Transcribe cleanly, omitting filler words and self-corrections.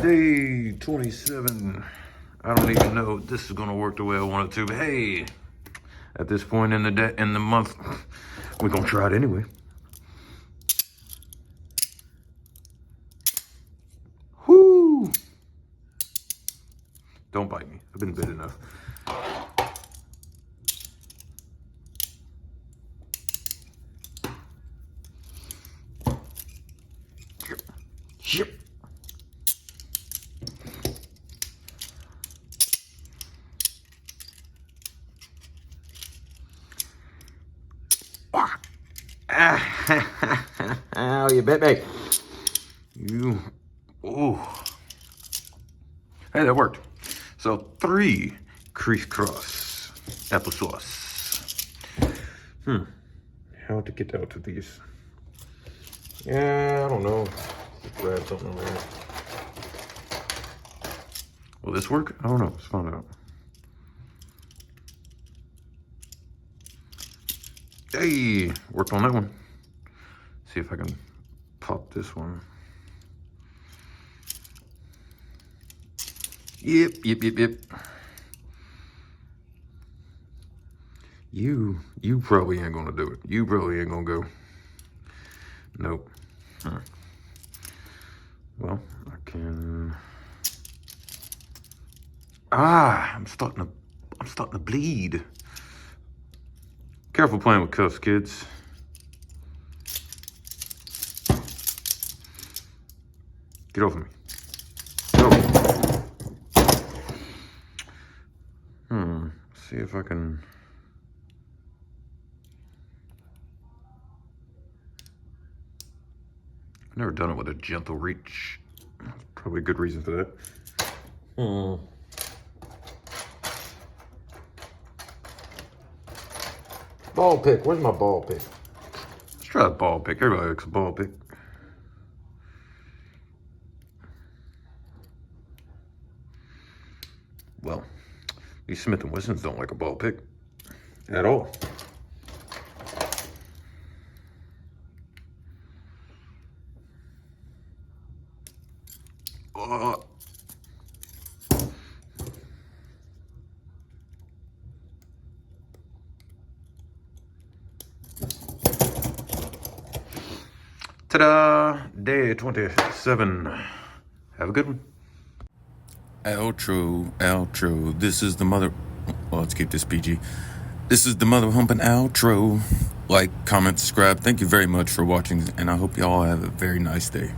Day 27. I don't even know if this is gonna work the way I want it to, but hey, at this point in the month, we're gonna try it anyway. Whoo! Don't bite me. I've been bit enough. Yep. Ow, you bit me. You, oh. Hey, that worked. So 3 crisscross applesauce. How to get out of these? Yeah, I don't know. Let's grab something over here. Will this work? I don't know. Let's find out. Hey, worked on that one. See if I can pop this one. Yep. You probably ain't gonna do it. You probably ain't gonna go. Nope. Well, I can. I'm starting to bleed. Careful playing with cuffs, kids. Get off of me. Go. See if I can. I've never done it with a gentle reach. There's probably a good reason for that. Ball pick. Where's my ball pick? Let's try a ball pick. Everybody likes a ball pick. Well, these Smith & Wessons don't like a ball pick at all. Ta-da! Day 27. Have a good one. Outro. This is the mother... Well, let's keep this PG. This is the mother humping outro. Like, comment, subscribe. Thank you very much for watching, and I hope you all have a very nice day.